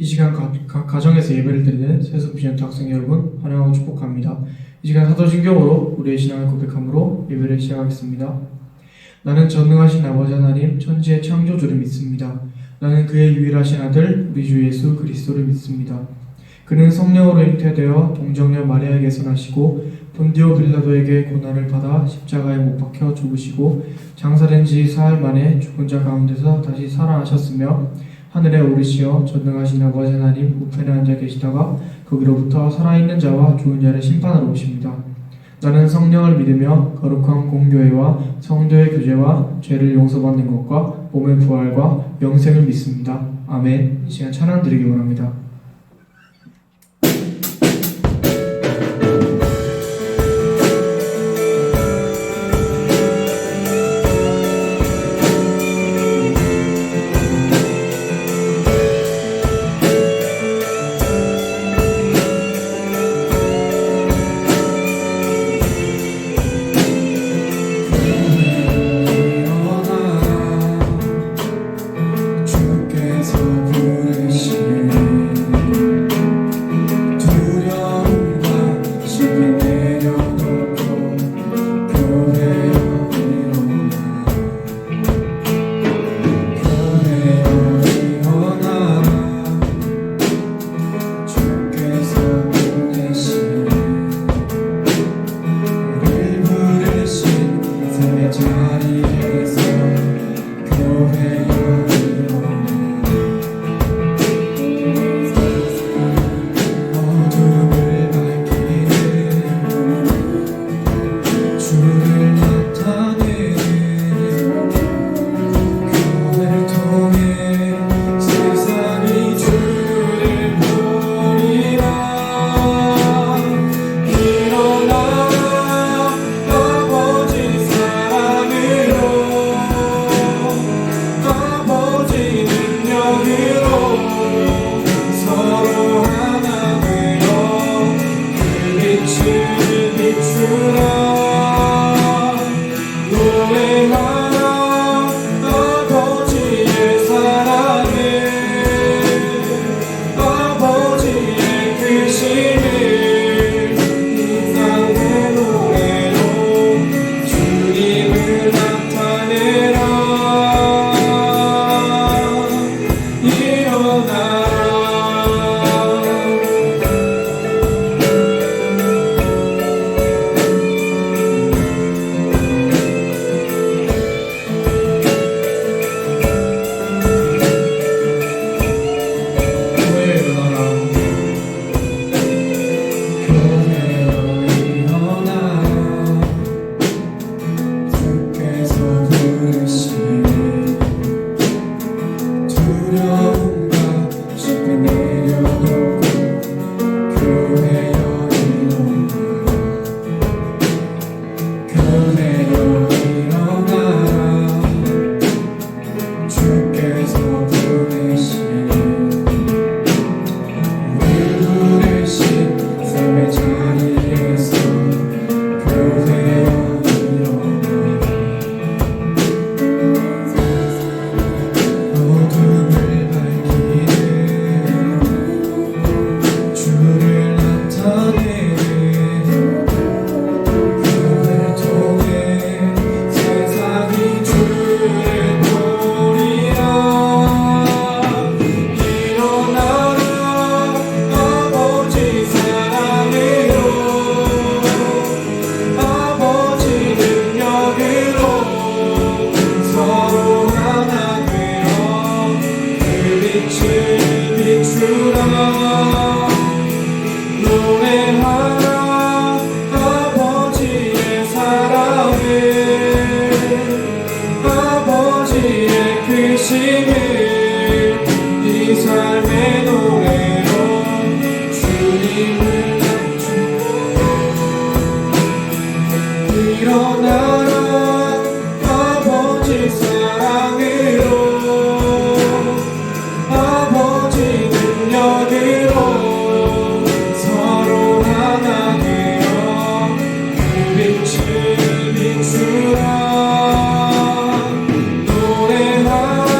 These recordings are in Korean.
이 시간 각 가정에서 예배를 드리는 세수비전트 학생 여러분 환영하고 축복합니다. 이 시간 사도신경으로 우리의 신앙을 고백함으로 예배를 시작하겠습니다. 나는 전능하신 아버지 하나님 천지의 창조주를 믿습니다. 나는 그의 유일하신 아들 우리 주 예수 그리스도를 믿습니다. 그는 성령으로 잉태되어 동정녀 마리아에게서 나시고 본디오 빌라도에게 고난을 받아 십자가에 못 박혀 죽으시고 장사된 지 사흘 만에 죽은 자 가운데서 다시 살아나셨으며 하늘에 오르시어 전능하신 아버지 하나님 우편에 앉아 계시다가 거기로부터 살아있는 자와 죽은 자를 심판하러 오십니다. 나는 성령을 믿으며 거룩한 공교회와 성도의 교제와 죄를 용서받는 것과 몸의 부활과 영생을 믿습니다. 아멘. 이 시간 찬양 드리기 원합니다. 비추라 노래하라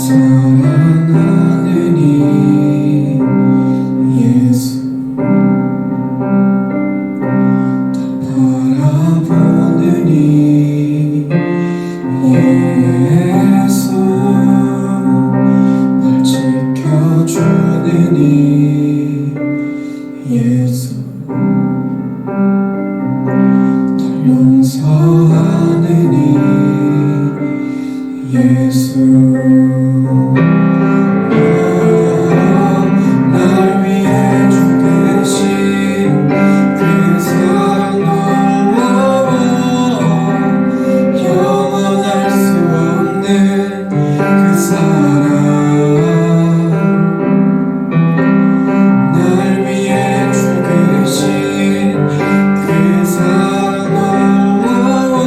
사랑하느니 예수 더 바라보느니 예수 날 지켜주느니 예수 날 용서하느니 예수 날 위해 죽으신 그 사랑 놀라워 영원할 수 없는 그 사랑 날 위해 죽으신 그 사랑 놀라워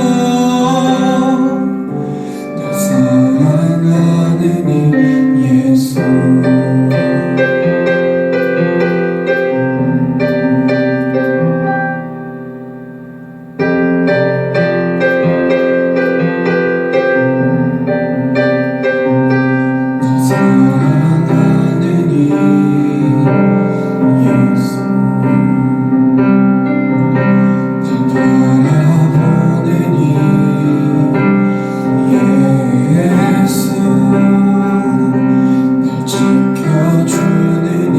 날 사랑하느니 예수 사랑하느니 예수 날 바라보느니 예수 날 지켜주느니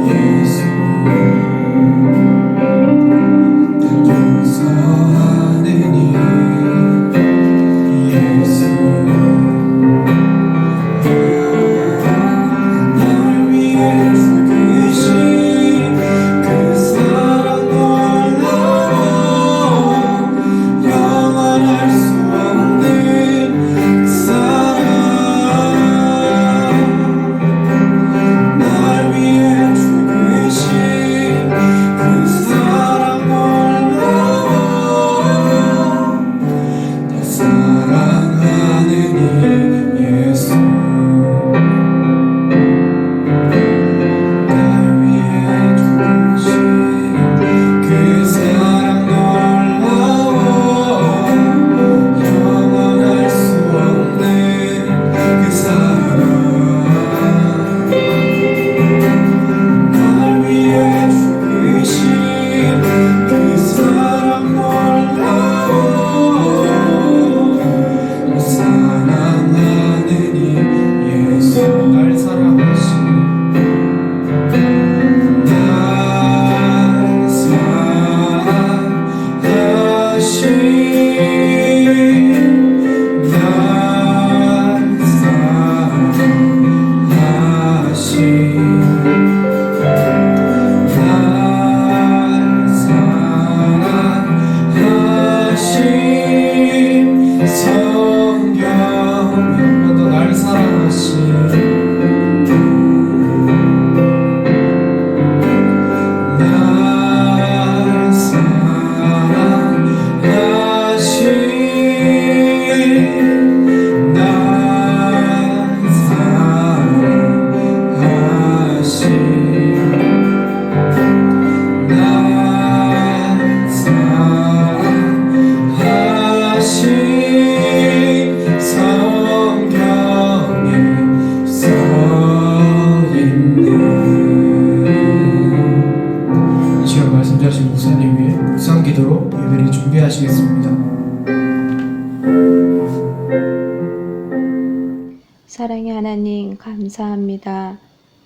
예수 날 용서하느니 예수 날 위해 죽으신 그 사랑 놀라워 영원할 수 없는 그 사랑 날 위해 죽으신 그 사랑 놀라워 날 사랑하느니 예수 날 위해 죽으신 그 사랑 놀라워 영원할 수 없는 그 사랑 날 위해 죽으신 그 사랑 놀라워 날 사랑하느니 예수 날 사랑하시니 날 사랑하신 성경에 날 사랑하신 날 사랑하신 날 사랑하신 날 사랑하신 성경에 써있네. 이 시간 말씀 자신 목사님 위해 묵상 기도로 예배를 준비하시겠습니다. 사랑의 하나님 감사합니다.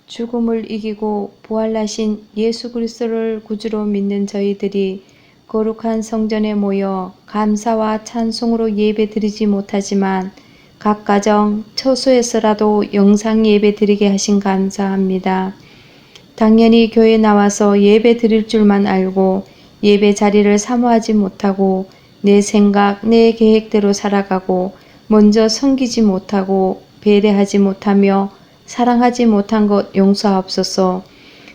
죽음을 이기고 부활하신 예수 그리스도를 구주로 믿는 저희들이 거룩한 성전에 모여 감사와 찬송으로 예배 드리지 못하지만 각 가정 처소에서라도 영상 예배 드리게 하신 감사합니다. 당연히 교회 나와서 예배 드릴 줄만 알고 예배 자리를 사모하지 못하고 내 생각, 내 계획대로 살아가고 먼저 섬기지 못하고 배려하지 못하며 사랑하지 못한 것 용서하옵소서.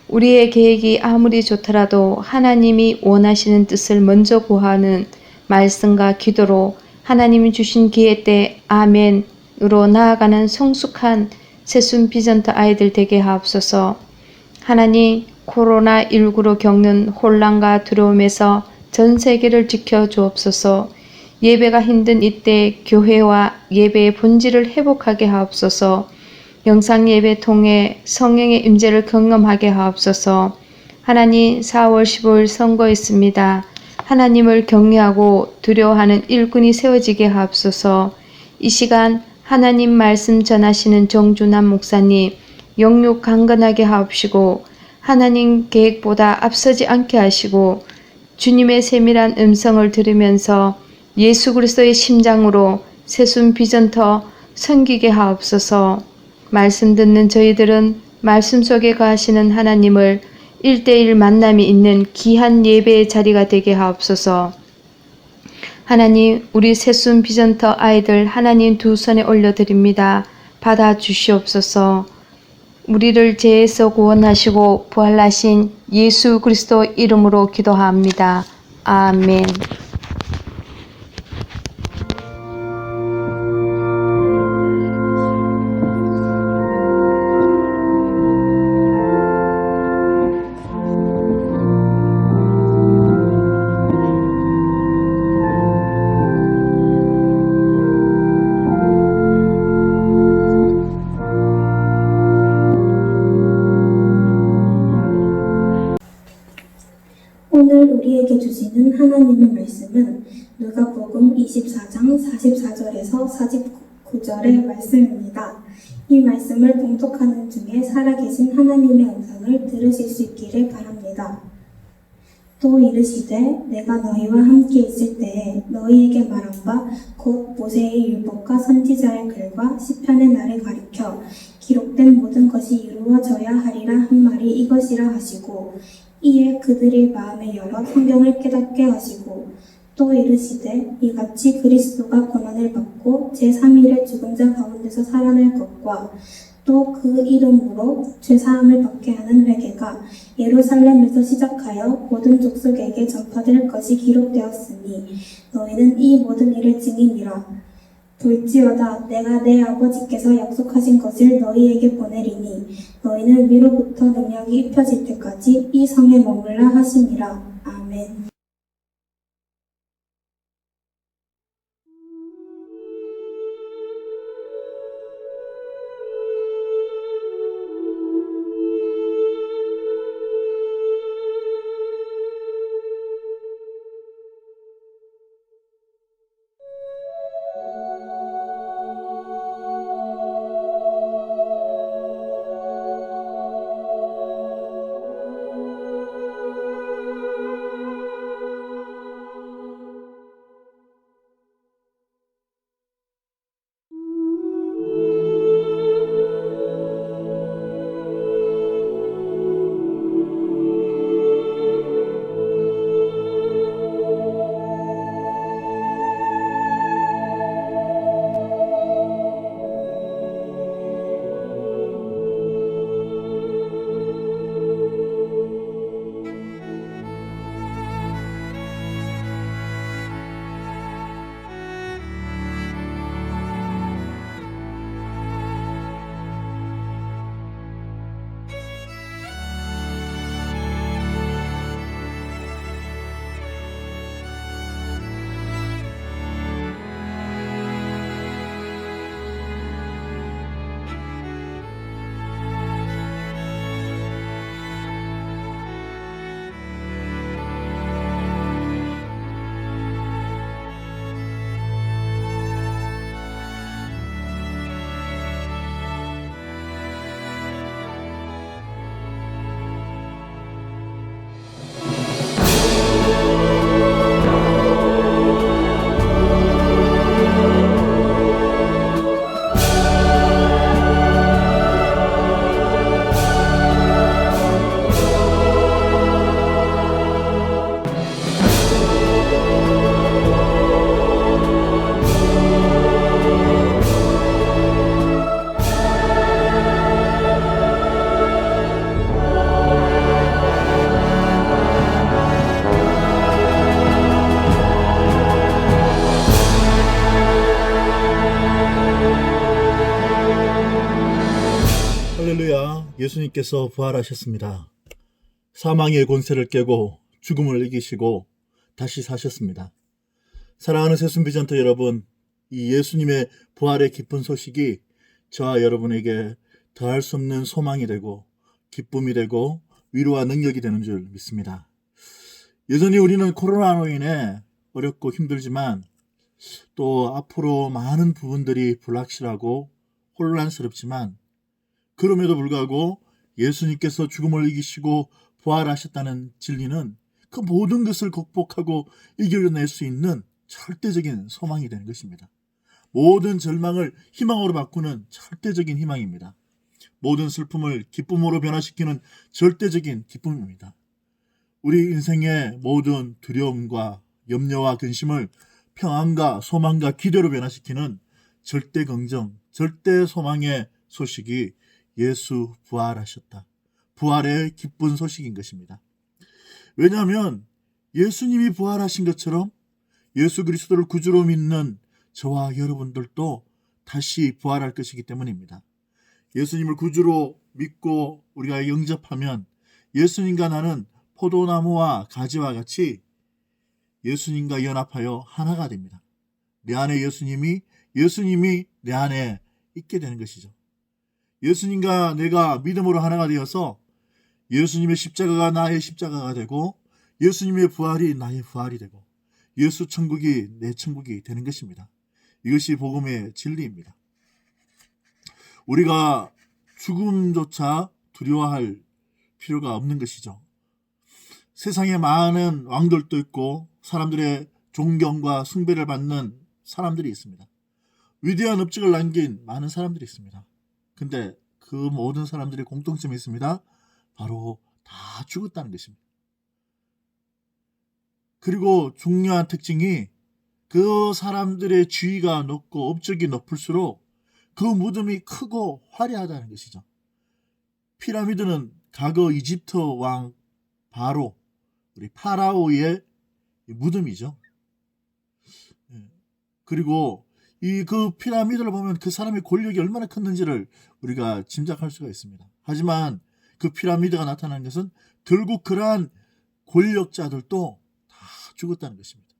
우리의 계획이 아무리 좋더라도 하나님이 원하시는 뜻을 먼저 구하는 말씀과 기도로 하나님이 주신 기회 때 아멘으로 나아가는 성숙한 새순 비전트 아이들 되게 하옵소서. 하나님, 코로나19로 겪는 혼란과 두려움에서 전 세계를 지켜 주옵소서. 예배가 힘든 이때 교회와 예배의 본질을 회복하게 하옵소서. 영상 예배 통해 성령의 임재를 경험하게 하옵소서. 하나님, 4월 15일 선거했습니다. 하나님을 경외하고 두려워하는 일꾼이 세워지게 하옵소서. 이 시간 하나님 말씀 전하시는 정준환 목사님 영육 강건하게 하옵시고 하나님 계획보다 앞서지 않게 하시고 주님의 세밀한 음성을 들으면서 예수 그리스도의 심장으로 세순 비전터 섬기게 하옵소서. 말씀 듣는 저희들은 말씀 속에 거하시는 하나님을 1대1 만남이 있는 귀한 예배의 자리가 되게 하옵소서. 하나님, 우리 세순 비전터 아이들 하나님 두 손에 올려드립니다. 받아 주시옵소서. 우리를 죄에서 구원하시고 부활하신 예수 그리스도 이름으로 기도합니다. 아멘. 오늘 우리에게 주시는 하나님의 말씀은 누가복음 24장 44절에서 49절의 말씀입니다. 이 말씀을 봉독하는 중에 살아계신 하나님의 음성을 들으실 수 있기를 바랍니다. 또 이르시되 내가 너희와 함께 있을 때에 너희에게 말한 바 곧 모세의 율법과 선지자의 글과 시편의 날을 가리켜 기록된 모든 것이 이루어져야 하리라 한 말이 이것이라 하시고 이에 그들의 마음을 열어 성경을 깨닫게 하시고 또 이르시되 이같이 그리스도가 고난을 받고 제3일에 죽은 자 가운데서 살아날 것과 또 그 이름으로 죄사함을 받게 하는 회개가 예루살렘에서 시작하여 모든 족속에게 전파될 것이 기록되었으니 너희는 이 모든 일을 증인이라. 볼지어다 내가 내 아버지께서 약속하신 것을 너희에게 보내리니 너희는 위로부터 능력이 입혀질 때까지 이 성에 머물라 하시니라. 아멘. 할렐루야, 예수님께서 부활하셨습니다. 사망의 권세를 깨고 죽음을 이기시고 다시 사셨습니다. 사랑하는 새순비전터 여러분, 이 예수님의 부활의 기쁜 소식이 저와 여러분에게 더할 수 없는 소망이 되고 기쁨이 되고 위로와 능력이 되는 줄 믿습니다. 여전히 우리는 코로나로 인해 어렵고 힘들지만 또 앞으로 많은 부분들이 불확실하고 혼란스럽지만 그럼에도 불구하고 예수님께서 죽음을 이기시고 부활하셨다는 진리는 그 모든 것을 극복하고 이겨낼 수 있는 절대적인 소망이 되는 것입니다. 모든 절망을 희망으로 바꾸는 절대적인 희망입니다. 모든 슬픔을 기쁨으로 변화시키는 절대적인 기쁨입니다. 우리 인생의 모든 두려움과 염려와 근심을 평안과 소망과 기대로 변화시키는 절대 긍정, 절대 소망의 소식이 예수 부활하셨다. 부활의 기쁜 소식인 것입니다. 왜냐하면 예수님이 부활하신 것처럼 예수 그리스도를 구주로 믿는 저와 여러분들도 다시 부활할 것이기 때문입니다. 예수님을 구주로 믿고 우리가 영접하면 예수님과 나는 포도나무와 가지와 같이 예수님과 연합하여 하나가 됩니다. 내 안에 예수님이 내 안에 있게 되는 것이죠. 예수님과 내가 믿음으로 하나가 되어서 예수님의 십자가가 나의 십자가가 되고 예수님의 부활이 나의 부활이 되고 예수 천국이 내 천국이 되는 것입니다. 이것이 복음의 진리입니다. 우리가 죽음조차 두려워할 필요가 없는 것이죠. 세상에 많은 왕들도 있고 사람들의 존경과 숭배를 받는 사람들이 있습니다. 위대한 업적을 남긴 많은 사람들이 있습니다. 근데 그 모든 사람들의 공통점이 있습니다. 바로 다 죽었다는 것입니다. 그리고 중요한 특징이 그 사람들의 지위가 높고 업적이 높을수록 그 무덤이 크고 화려하다는 것이죠. 피라미드는 과거 이집트 왕 바로 우리 파라오의 무덤이죠. 그리고 그 피라미드를 보면 그 사람의 권력이 얼마나 컸는지를 우리가 짐작할 수가 있습니다. 하지만 그 피라미드가 나타나는 것은 결국 그러한 권력자들도 다 죽었다는 것입니다.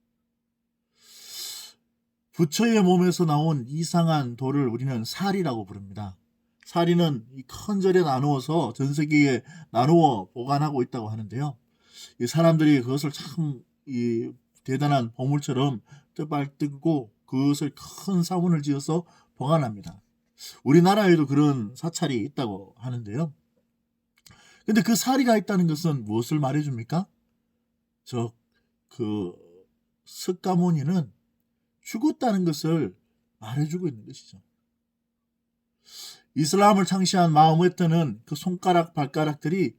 부처의 몸에서 나온 이상한 돌을 우리는 사리라고 부릅니다. 사리는 이 큰 절에 나누어서 전 세계에 나누어 보관하고 있다고 하는데요. 이 사람들이 그것을 참 이 대단한 보물처럼 뜨고 그것을 큰 사원을 지어서 보관합니다. 우리나라에도 그런 사찰이 있다고 하는데요. 근데 그 사리가 있다는 것은 무엇을 말해줍니까? 석가모니는 죽었다는 것을 말해주고 있는 것이죠. 이슬람을 창시한 마호메트는 그 손가락 발가락들이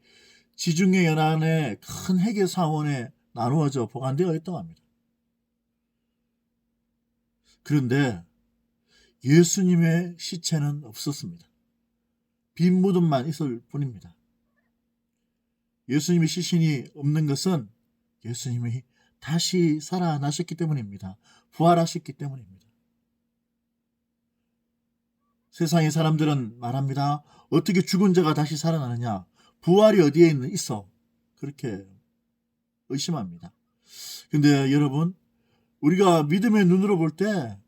지중해 연안의 큰 회계 사원에 나누어져 보관되어 있다고 합니다. 그런데 예수님의 시체는 없었습니다. 빈 무덤만 있을 뿐입니다. 예수님의 시신이 없는 것은 예수님이 다시 살아나셨기 때문입니다. 부활하셨기 때문입니다. 세상의 사람들은 말합니다. 어떻게 죽은 자가 다시 살아나느냐? 부활이 어디에 있어? 그렇게 의심합니다. 근데 여러분, 우리가 믿음의 눈으로 볼 때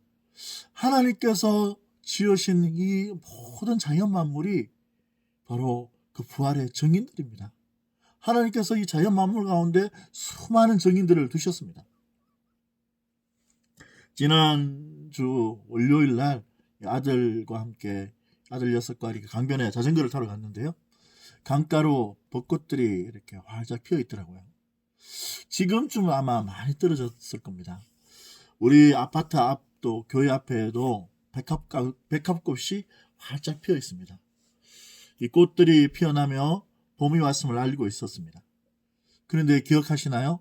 하나님께서 지으신 이 모든 자연 만물이 바로 그 부활의 증인들입니다. 하나님께서 이 자연 만물 가운데 수많은 증인들을 두셨습니다. 지난주 월요일 날 아들과 함께 아들 6과 이렇게 강변에 자전거를 타러 갔는데요. 강가로 벚꽃들이 이렇게 활짝 피어 있더라고요. 지금쯤 아마 많이 떨어졌을 겁니다. 우리 아파트 앞도 교회 앞에도 백합꽃이 활짝 피어 있습니다. 이 꽃들이 피어나며 봄이 왔음을 알고 있었습니다. 그런데 기억하시나요?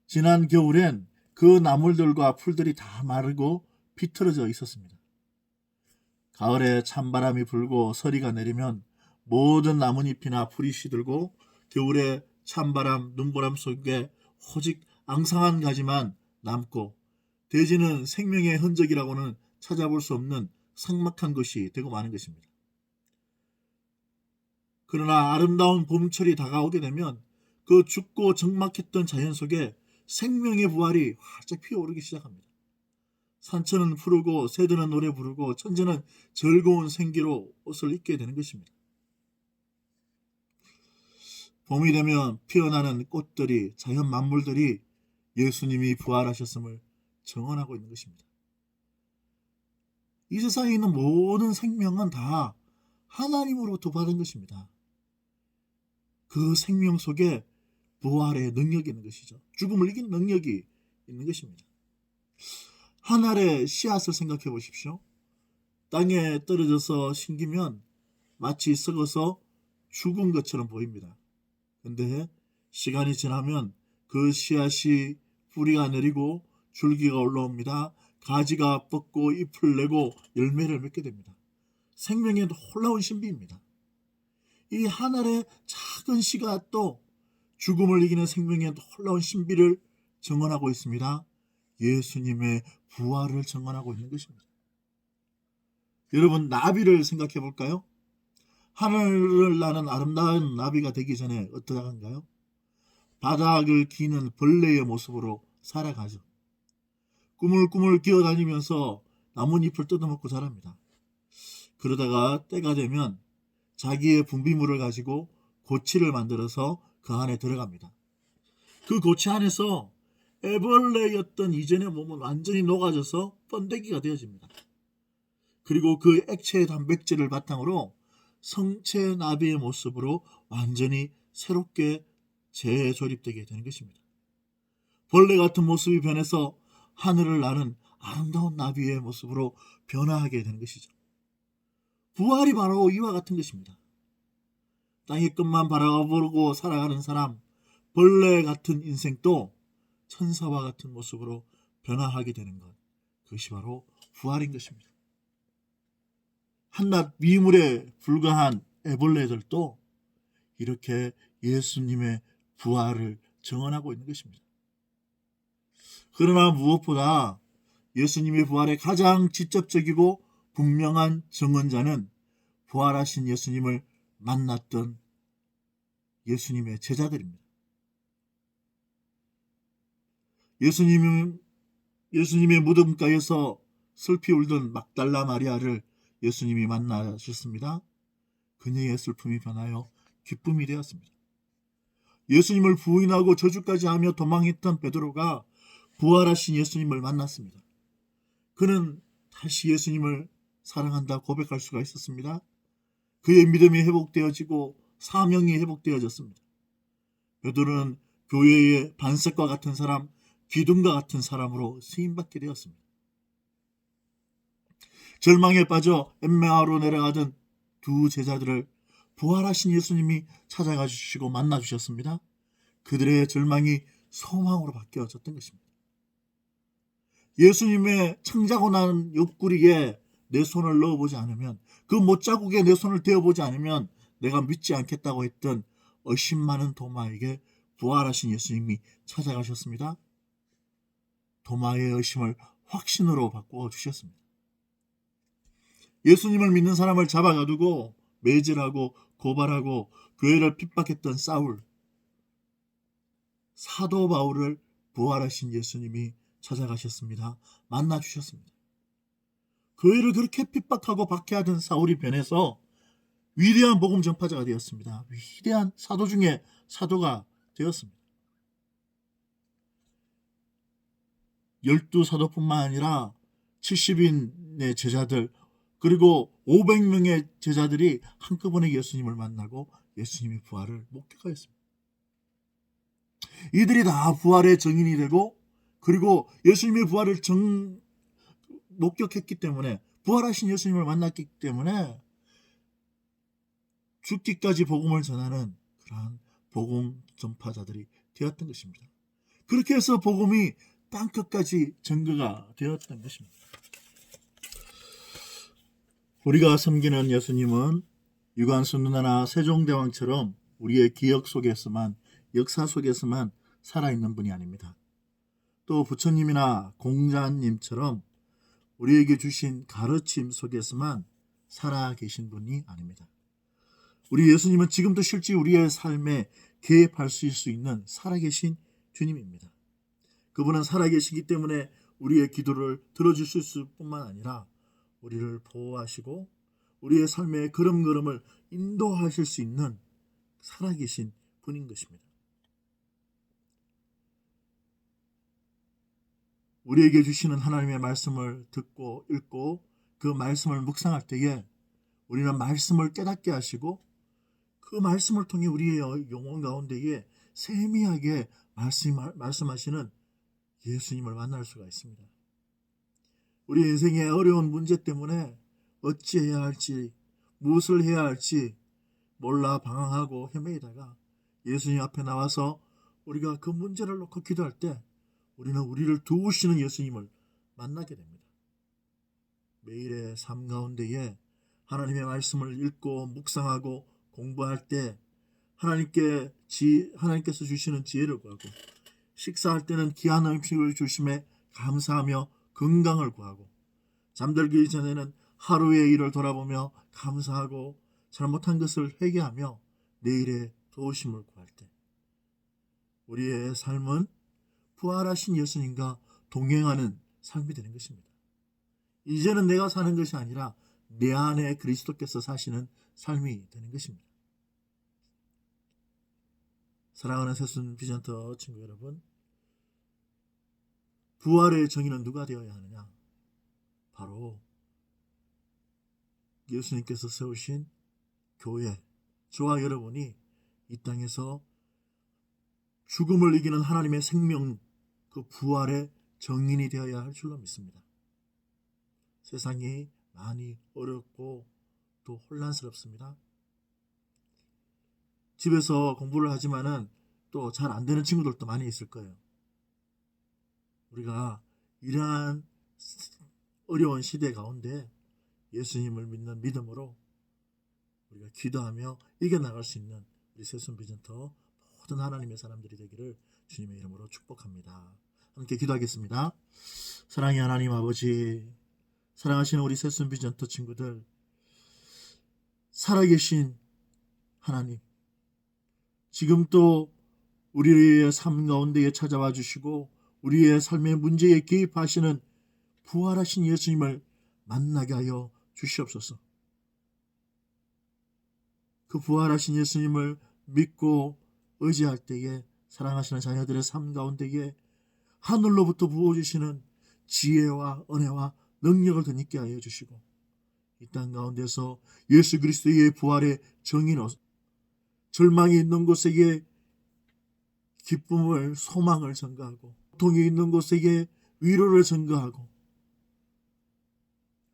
지난 겨울엔 그 나물들과 풀들이 다 마르고 비틀어져 있었습니다. 가을에 찬바람이 불고 서리가 내리면 모든 나뭇잎이나 풀이 시들고 겨울에 찬바람, 눈보람 속에 오직 앙상한 가지만 남고 대지는 생명의 흔적이라고는 찾아볼 수 없는 삭막한 것이 되고 마는 것입니다. 그러나 아름다운 봄철이 다가오게 되면 그 죽고 적막했던 자연 속에 생명의 부활이 활짝 피어오르기 시작합니다. 산천은 푸르고 새들은 노래 부르고 천지는 즐거운 생기로 옷을 입게 되는 것입니다. 봄이 되면 피어나는 꽃들이, 자연 만물들이 예수님이 부활하셨음을 증언하고 있는 것입니다. 이 세상에 있는 모든 생명은 다 하나님으로부터 받은 것입니다. 그 생명 속에 부활의 능력이 있는 것이죠. 죽음을 이긴 능력이 있는 것입니다. 한 알의 씨앗을 생각해 보십시오. 땅에 떨어져서 심기면 마치 썩어서 죽은 것처럼 보입니다. 그런데 시간이 지나면 그 씨앗이 뿌리가 내리고 줄기가 올라옵니다. 가지가 뻗고 잎을 내고 열매를 맺게 됩니다. 생명의 놀라운 신비입니다. 이 한 알의 작은 씨가 또 죽음을 이기는 생명의 놀라운 신비를 증언하고 있습니다. 예수님의 부활을 증언하고 있는 것입니다. 여러분, 나비를 생각해 볼까요? 하늘을 나는 아름다운 나비가 되기 전에 어떠한가요? 바닥을 기는 벌레의 모습으로 살아가죠. 꾸물꾸물 기어다니면서 나뭇잎을 뜯어먹고 자랍니다. 그러다가 때가 되면 자기의 분비물을 가지고 고치를 만들어서 그 안에 들어갑니다. 그 고치 안에서 애벌레였던 이전의 몸은 완전히 녹아져서 번데기가 되어집니다. 그리고 그 액체의 단백질을 바탕으로 성체 나비의 모습으로 완전히 새롭게 재조립되게 되는 것입니다. 벌레 같은 모습이 변해서 하늘을 나는 아름다운 나비의 모습으로 변화하게 되는 것이죠. 부활이 바로 이와 같은 것입니다. 땅의 끝만 바라보고 살아가는 사람, 벌레 같은 인생도 천사와 같은 모습으로 변화하게 되는 것, 그것이 바로 부활인 것입니다. 한낱 미물에 불과한 애벌레들도 이렇게 예수님의 부활을 증언하고 있는 것입니다. 그러나 무엇보다 예수님의 부활의 가장 직접적이고 분명한 증언자는 부활하신 예수님을 만났던 예수님의 제자들입니다. 예수님의 무덤가에서 슬피 울던 막달라 마리아를 예수님이 만나셨습니다. 그녀의 슬픔이 변하여 기쁨이 되었습니다. 예수님을 부인하고 저주까지 하며 도망했던 베드로가 부활하신 예수님을 만났습니다. 그는 다시 예수님을 사랑한다 고백할 수가 있었습니다. 그의 믿음이 회복되어지고 사명이 회복되어졌습니다. 베드로는 교회의 반석과 같은 사람, 기둥과 같은 사람으로 쓰임받게 되었습니다. 절망에 빠져 엠마오로 내려가던 두 제자들을 부활하신 예수님이 찾아가 주시고 만나 주셨습니다. 그들의 절망이 소망으로 바뀌어졌던 것입니다. 예수님의 창자고 난 옆구리에 내 손을 넣어보지 않으면, 그 못자국에 내 손을 대어보지 않으면 내가 믿지 않겠다고 했던 의심 많은 도마에게 부활하신 예수님이 찾아가셨습니다. 도마의 의심을 확신으로 바꾸어 주셨습니다. 예수님을 믿는 사람을 잡아가두고 매질하고 고발하고 교회를 핍박했던 사울, 사도 바울을 부활하신 예수님이 찾아가셨습니다. 만나 주셨습니다. 교회를 그렇게 핍박하고 박해하던 사울이 변해서 위대한 복음 전파자가 되었습니다. 위대한 사도 중에 사도가 되었습니다. 12사도뿐만 아니라 70인의 제자들, 그리고 500명의 제자들이 한꺼번에 예수님을 만나고 예수님의 부활을 목격하였습니다. 이들이 다 부활의 증인이 되고, 그리고 예수님의 부활을 목격했기 때문에, 부활하신 예수님을 만났기 때문에 죽기까지 복음을 전하는 그러한 복음 전파자들이 되었던 것입니다. 그렇게 해서 복음이 땅끝까지 전거가 되었던 것입니다. 우리가 섬기는 예수님은 유관순 누나나 세종대왕처럼 우리의 기억 속에서만, 역사 속에서만 살아있는 분이 아닙니다. 또 부처님이나 공자님처럼 우리에게 주신 가르침 속에서만 살아계신 분이 아닙니다. 우리 예수님은 지금도 실제 우리의 삶에 개입할 수 있는 살아계신 주님입니다. 그분은 살아계시기 때문에 우리의 기도를 들어주실 뿐만 아니라 우리를 보호하시고 우리의 삶의 걸음걸음을 인도하실 수 있는 살아계신 분인 것입니다. 우리에게 주시는 하나님의 말씀을 듣고 읽고 그 말씀을 묵상할 때에 우리는 말씀을 깨닫게 하시고 그 말씀을 통해 우리의 영혼 가운데에 세미하게 말씀하시는 예수님을 만날 수가 있습니다. 우리 인생의 어려운 문제 때문에 어찌해야 할지, 무엇을 해야 할지 몰라 방황하고 헤매이다가 예수님 앞에 나와서 우리가 그 문제를 놓고 기도할 때 우리는 우리를 도우시는 예수님을 만나게 됩니다. 매일의 삶 가운데에 하나님의 말씀을 읽고 묵상하고 공부할 때 하나님께서 주시는 지혜를 구하고 식사할 때는 귀한 음식을 주심에 감사하며 건강을 구하고 잠들기 전에는 하루의 일을 돌아보며 감사하고 잘못한 것을 회개하며 내일의 도우심을 구할 때 우리의 삶은 부활하신 예수님과 동행하는 삶이 되는 것입니다. 이제는 내가 사는 것이 아니라 내 안에 그리스도께서 사시는 삶이 되는 것입니다. 사랑하는 새순 비전터 친구 여러분, 부활의 정의는 누가 되어야 하느냐? 바로 예수님께서 세우신 교회, 저와 여러분이 이 땅에서 죽음을 이기는 하나님의 생명, 그 부활의 정인이 되어야 할 줄로 믿습니다. 세상이 많이 어렵고 또 혼란스럽습니다. 집에서 공부를 하지만은 또 잘 안 되는 친구들도 많이 있을 거예요. 우리가 이러한 어려운 시대 가운데 예수님을 믿는 믿음으로 우리가 기도하며 이겨나갈 수 있는 우리 새순 비전터 모든 하나님의 사람들이 되기를 주님의 이름으로 축복합니다. 함께 기도하겠습니다. 사랑의 하나님 아버지, 사랑하시는 우리 새순 비전터 친구들, 살아계신 하나님, 지금 또 우리의 삶 가운데에 찾아와 주시고 우리의 삶의 문제에 개입하시는 부활하신 예수님을 만나게 하여 주시옵소서. 그 부활하신 예수님을 믿고 의지할 때에 사랑하시는 자녀들의 삶 가운데에 하늘로부터 부어주시는 지혜와 은혜와 능력을 더 있게 하여 주시고 이 땅 가운데서 예수 그리스도의 부활의 정의로 절망이 있는 곳에게 기쁨을, 소망을 전가하고 고통이 있는 곳에게 위로를 전가하고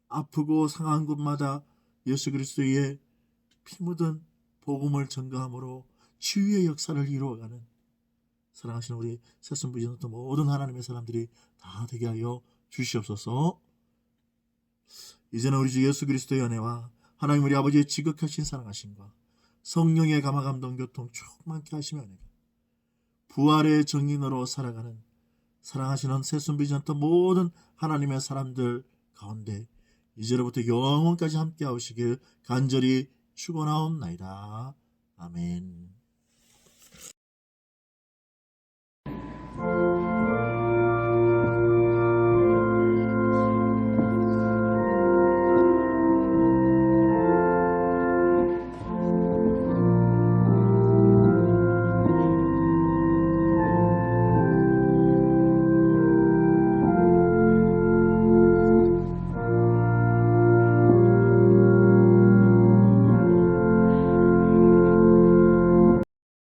아프고 상한 곳마다 예수 그리스도의 피 묻은 복음을 전가함으로 치유의 역사를 이루어가는 사랑하시는 우리 새순 비전터 모든 하나님의 사람들이 다 되게 하여 주시옵소서. 이제는 우리 주 예수 그리스도의 은혜와 하나님 우리 아버지의 지극하신 사랑하심과 성령의 감화 감동 교통 충만케 하시며 은혜가 부활의 정인으로 살아가는 사랑하시는 새순 비전터 모든 하나님의 사람들 가운데 이제로부터 영원까지 함께 하시길 간절히 축원하옵나이다. 아멘.